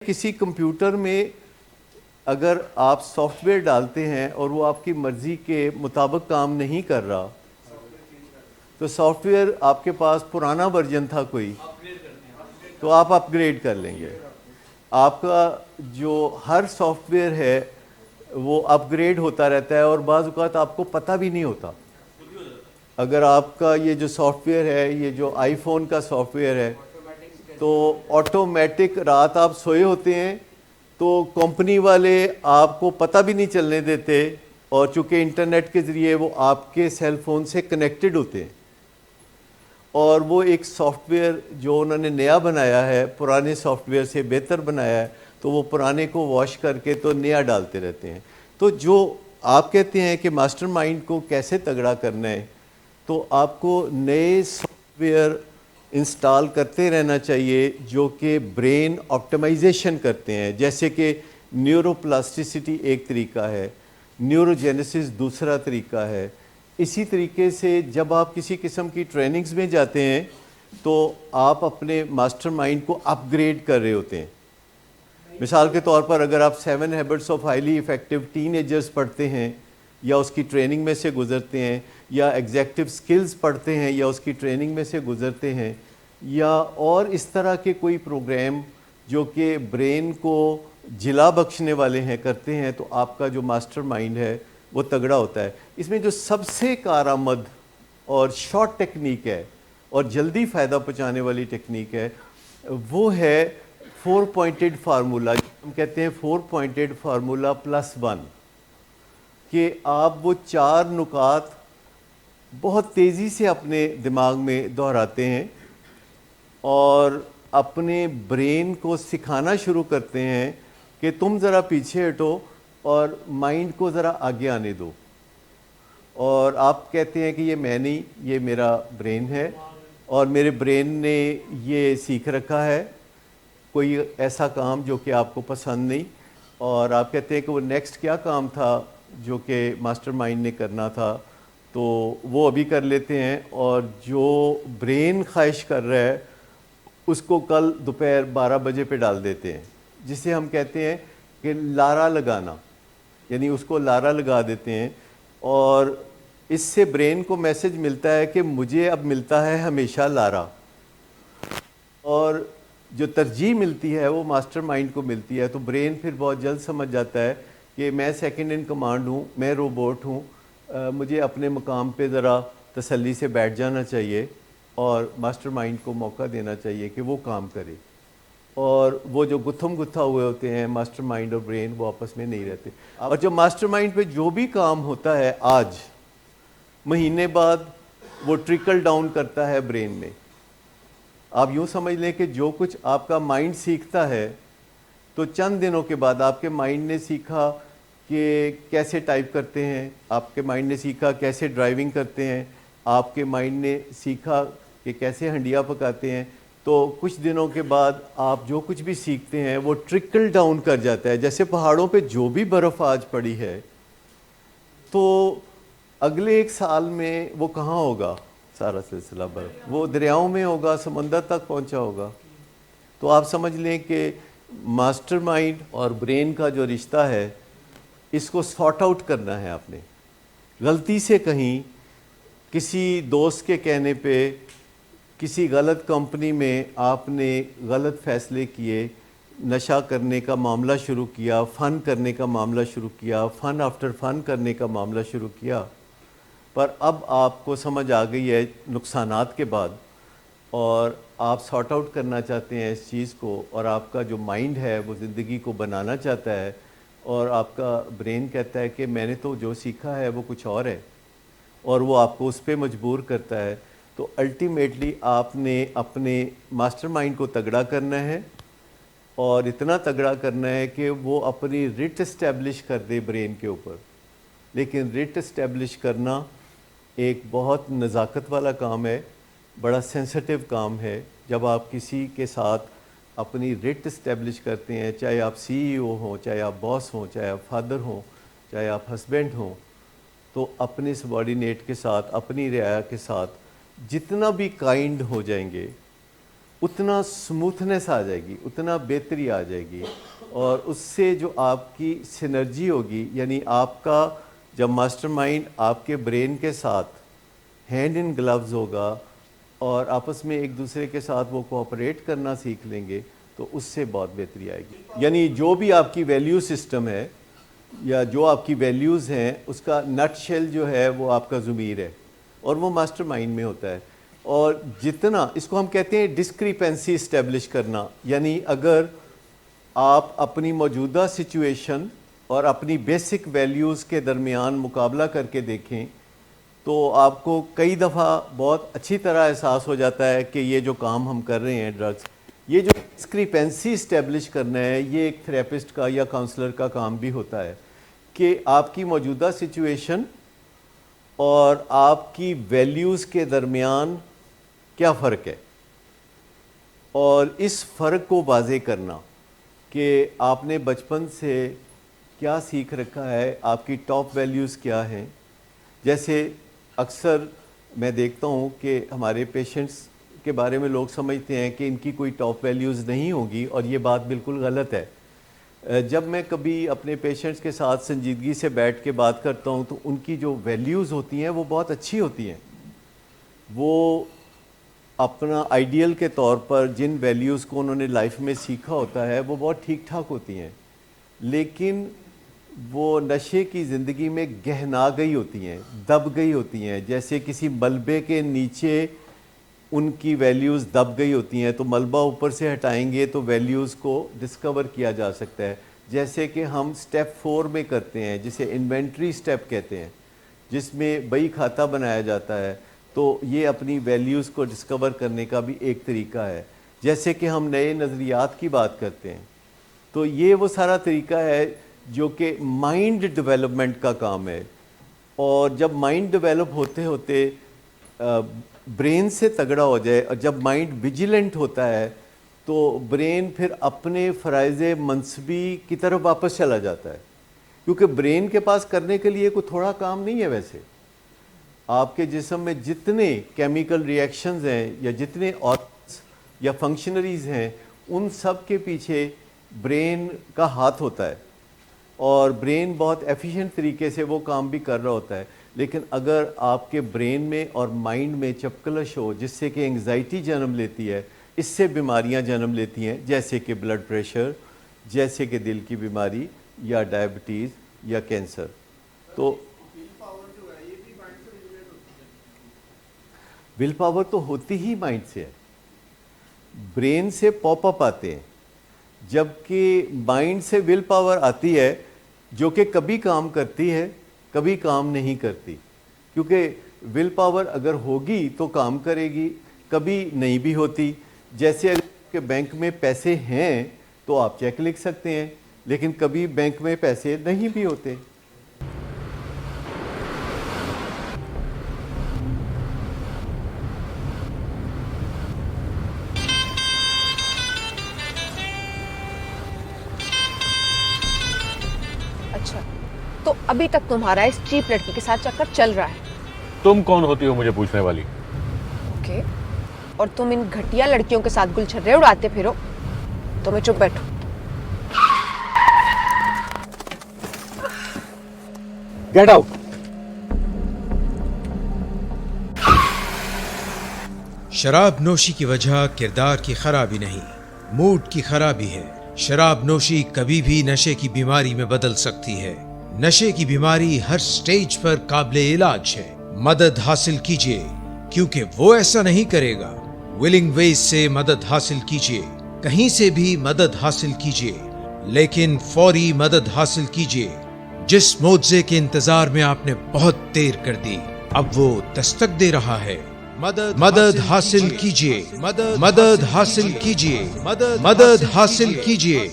किसी कंप्यूटर में अगर आप सॉफ्टवेयर डालते हैं और वो आपकी मर्ज़ी के मुताबिक काम नहीं कर रहा, तो सॉफ्टवेयर आपके पास पुराना वर्जन था कोई, तो आप अपग्रेड कर लेंगे। आपका जो हर सॉफ्टवेयर है वो अपग्रेड होता रहता है और बाज़ औक़ात आपको पता भी नहीं होता। अगर आपका ये जो सॉफ्टवेयर है, ये जो आईफोन का सॉफ्टवेयर है, तो ऑटोमेटिक रात आप सोए होते हैं तो कंपनी वाले आपको पता भी नहीं चलने देते, और चूँकि इंटरनेट के ज़रिए वो आपके सेल फ़ोन से कनेक्टेड होते हैं, और वो एक सॉफ्टवेयर जो उन्होंने नया बनाया है पुराने सॉफ्टवेयर से बेहतर बनाया है, तो वो पुराने को वॉश करके तो नया डालते रहते हैं। तो जो आप कहते हैं कि मास्टरमाइंड को कैसे तगड़ा करना है, तो आपको नए सॉफ्टवेयर इंस्टॉल करते रहना चाहिए जो कि ब्रेन ऑप्टिमाइजेशन करते हैं। जैसे कि न्यूरोप्लास्टिसिटी एक तरीका है, न्यूरोजेनेसिस दूसरा तरीका है। इसी तरीके से जब आप किसी किस्म की ट्रेनिंग्स में जाते हैं तो आप अपने मास्टरमाइंड को अपग्रेड कर रहे होते हैं। मिसाल के तौर पर अगर आप 7 habits of highly effective teenagers पढ़ते हैं या उसकी ट्रेनिंग में से गुज़रते हैं, या एग्जेक्टिव स्किल्स पढ़ते हैं या उसकी ट्रेनिंग में से गुज़रते हैं, या और इस तरह के कोई प्रोग्राम जो कि ब्रेन को जिला बख्शने वाले हैं करते हैं, तो आपका जो मास्टरमाइंड है वो तगड़ा होता है। इसमें जो सबसे कारआमद और शॉर्ट टेक्निक है और जल्दी फ़ायदा पहुँचाने वाली टेक्निक है वो है 4 पॉइंटेड फार्मूला। हम कहते हैं 4 पॉइंटेड फार्मूला +1, कि आप वो 4 नुकात बहुत तेज़ी से अपने दिमाग में दोहराते हैं और अपने ब्रेन को सिखाना शुरू करते हैं कि तुम ज़रा पीछे हटो और माइंड को ज़रा आगे आने दो। और आप कहते हैं कि ये मैं नहीं, ये मेरा ब्रेन है और मेरे ब्रेन ने ये सीख रखा है कोई ऐसा काम जो कि आपको पसंद नहीं, और आप कहते हैं कि वो नेक्स्ट क्या काम था जो कि मास्टरमाइंड ने करना था, तो वो अभी कर लेते हैं, और जो ब्रेन ख्वाहिश कर रहा है उसको कल दोपहर 12 बजे पे डाल देते हैं, जिसे हम कहते हैं कि लारा लगाना, यानी उसको लारा लगा देते हैं। और इससे ब्रेन को मैसेज मिलता है कि मुझे अब मिलता है हमेशा लारा, और जो तरजीह मिलती है वो मास्टरमाइंड को मिलती है। तो ब्रेन फिर बहुत जल्द समझ जाता है कि मैं सेकंड इन कमांड हूँ, मैं रोबोट हूँ, मुझे अपने मकाम पे ज़रा तसल्ली से बैठ जाना चाहिए और मास्टरमाइंड को मौका देना चाहिए कि वो काम करे। और वो जो गुत्थम गुत्था हुए होते हैं मास्टरमाइंड और ब्रेन, वो आपस में नहीं रहते। और जो मास्टरमाइंड पे जो भी काम होता है आज, महीने बाद वो ट्रिकल डाउन करता है ब्रेन में। आप यूँ समझ लें कि जो कुछ आपका माइंड सीखता है, तो चंद दिनों के बाद आपके माइंड ने सीखा कि कैसे टाइप करते हैं, आपके माइंड ने सीखा कैसे ड्राइविंग करते हैं, आपके माइंड ने सीखा कि कैसे हंडिया पकाते हैं, तो कुछ दिनों के बाद आप जो कुछ भी सीखते हैं वो ट्रिकल डाउन कर जाता है। जैसे पहाड़ों पे जो भी बर्फ़ आज पड़ी है, तो अगले 1 साल में वो कहाँ होगा सारा सिलसिला बर्फ़, वो दरियाओं में होगा, समंदर तक पहुँचा होगा। तो आप समझ लें कि मास्टरमाइंड और ब्रेन का जो रिश्ता है, इसको सॉर्ट आउट करना है आपने। गलती से कहीं किसी दोस्त के कहने पे किसी गलत कंपनी में आपने गलत फ़ैसले किए, नशा करने का मामला शुरू किया, फ़न करने का मामला शुरू किया, फ़न आफ्टर फ़न करने का मामला शुरू किया, पर अब आपको समझ आ गई है नुकसानात के बाद, और आप सॉर्ट आउट करना चाहते हैं इस चीज़ को, और आपका जो माइंड है वो ज़िंदगी को बनाना चाहता है, और आपका ब्रेन कहता है कि मैंने तो जो सीखा है वो कुछ और है, और वो आपको उस पर मजबूर करता है। तो अल्टीमेटली आपने अपने मास्टरमाइंड को तगड़ा करना है, और इतना तगड़ा करना है कि वो अपनी रिट इस्टेब्लिश कर दे ब्रेन के ऊपर। लेकिन रिट इस्टेब्लिश करना एक बहुत नज़ाकत वाला काम है, बड़ा सेंसिटिव काम है। जब आप किसी के साथ अपनी रिट इस्टेब्लिश करते हैं, चाहे आप CEO हों, चाहे आप बॉस हों, चाहे आप फादर हों, चाहे आप हस्बैंड हों, तो अपने सबॉर्डिनेट के साथ, अपनी रियाया के साथ जितना भी काइंड हो जाएंगे, اتنا سموتھنس آ جائے گی, اتنا بہتری آ جائے گی, اور اس سے جو آپ کی سینرجی ہوگی, یعنی آپ کا جب ماسٹر مائنڈ آپ کے برین کے ساتھ ہینڈ ان گلوز ہوگا اور آپس میں ایک دوسرے کے ساتھ وہ کوآپریٹ کرنا سیکھ لیں گے, تو اس سے بہت بہتری آئے گی. یعنی جو بھی آپ کی ویلیو سسٹم ہے یا جو آپ کی ویلیوز ہیں, اس کا نٹ شیل جو ہے وہ آپ کا ضمیر ہے, اور وہ ماسٹر مائنڈ میں ہوتا ہے. اور جتنا اس کو ہم کہتے ہیں ڈسکریپنسی اسٹیبلش کرنا, یعنی اگر آپ اپنی موجودہ سچویشن اور اپنی بیسک ویلیوز کے درمیان مقابلہ کر کے دیکھیں, تو آپ کو کئی دفعہ بہت اچھی طرح احساس ہو جاتا ہے کہ یہ جو کام ہم کر رہے ہیں ڈرگس, یہ جو ڈسکریپنسی اسٹیبلش کرنا ہے, یہ ایک تھراپسٹ کا یا کاؤنسلر کا کام بھی ہوتا ہے کہ آپ کی موجودہ سچویشن اور آپ کی ویلیوز کے درمیان کیا فرق ہے, اور اس فرق کو واضح کرنا کہ آپ نے بچپن سے کیا سیکھ رکھا ہے, آپ کی ٹاپ ویلیوز کیا ہیں. جیسے اکثر میں دیکھتا ہوں کہ ہمارے پیشنٹس کے بارے میں لوگ سمجھتے ہیں کہ ان کی کوئی ٹاپ ویلیوز نہیں ہوگی, اور یہ بات بالکل غلط ہے. جب میں کبھی اپنے پیشنٹس کے ساتھ سنجیدگی سے بیٹھ کے بات کرتا ہوں تو ان کی جو ویلیوز ہوتی ہیں وہ بہت اچھی ہوتی ہیں. وہ اپنا آئیڈیل کے طور پر جن ویلیوز کو انہوں نے لائف میں سیکھا ہوتا ہے وہ بہت ٹھیک ٹھاک ہوتی ہیں, لیکن وہ نشے کی زندگی میں گہنا گئی ہوتی ہیں, دب گئی ہوتی ہیں. جیسے کسی ملبے کے نیچے ان کی ویلیوز دب گئی ہوتی ہیں, تو ملبہ اوپر سے ہٹائیں گے تو ویلیوز کو ڈسکور کیا جا سکتا ہے. جیسے کہ ہم سٹیپ 4 میں کرتے ہیں, جسے انوینٹری سٹیپ کہتے ہیں, جس میں بئی کھاتہ بنایا جاتا ہے. تو یہ اپنی ویلیوز کو ڈسکور کرنے کا بھی ایک طریقہ ہے. جیسے کہ ہم نئے نظریات کی بات کرتے ہیں, تو یہ وہ سارا طریقہ ہے جو کہ مائنڈ ڈیولپمنٹ کا کام ہے. اور جب مائنڈ ڈیولپ ہوتے ہوتے برین سے تگڑا ہو جائے, اور جب مائنڈ ویجیلنٹ ہوتا ہے تو برین پھر اپنے فرائض منصبی کی طرف واپس چلا جاتا ہے, کیونکہ برین کے پاس کرنے کے لیے کوئی تھوڑا کام نہیں ہے. ویسے آپ کے جسم میں جتنے کیمیکل ری ایکشنز ہیں یا جتنے آرگنز یا فنکشنریز ہیں, ان سب کے پیچھے برین کا ہاتھ ہوتا ہے, اور برین بہت ایفیشینٹ طریقے سے وہ کام بھی کر رہا ہوتا ہے. لیکن اگر آپ کے برین میں اور مائنڈ میں چپکلش ہو, جس سے کہ انگزائٹی جنم لیتی ہے, اس سے بیماریاں جنم لیتی ہیں, جیسے کہ بلڈ پریشر, جیسے کہ دل کی بیماری یا ڈائبٹیز یا کینسر. تو ول پاور تو ہوتی ہی مائنڈ سے ہے, برین سے پاپ اپ آتے ہیں, جبکہ مائنڈ سے ول پاور آتی ہے جو کہ کبھی کام کرتی ہے کبھی کام نہیں کرتی. کیونکہ ول پاور اگر ہوگی تو کام کرے گی, کبھی نہیں بھی ہوتی. جیسے اگر آپ کے بینک میں پیسے ہیں تو آپ چیک لکھ سکتے ہیں, لیکن کبھی بینک میں پیسے نہیں بھی ہوتے. اچھا, تو ابھی تک تمہارا اس چیپ لڑکی کے ساتھ چکر چل رہا ہے. تم کون ہوتی ہو مجھے پوچھنے والی؟ اوکے, اور تم ان گھٹیا لڑکیوں کے ساتھ گلچھرے اڑاتے پھرو تو میں چپ بیٹھوں. Get out. شراب نوشی کی وجہ کردار کی خرابی نہیں, موڈ کی خرابی ہے. شراب نوشی کبھی بھی نشے کی بیماری میں بدل سکتی ہے. نشے کی بیماری ہر سٹیج پر قابل علاج ہے. مدد حاصل کیجیے, کیونکہ وہ ایسا نہیں کرے گا. ولنگ ویز سے مدد حاصل کیجیے, کہیں سے بھی مدد حاصل کیجیے, لیکن فوری مدد حاصل کیجیے. جس معجزے کے انتظار میں آپ نے بہت دیر کر دی, اب وہ دستک دے رہا ہے. مدد حاصل کیجیے, مدد حاصل کیجیے, مدد حاصل کیجیے.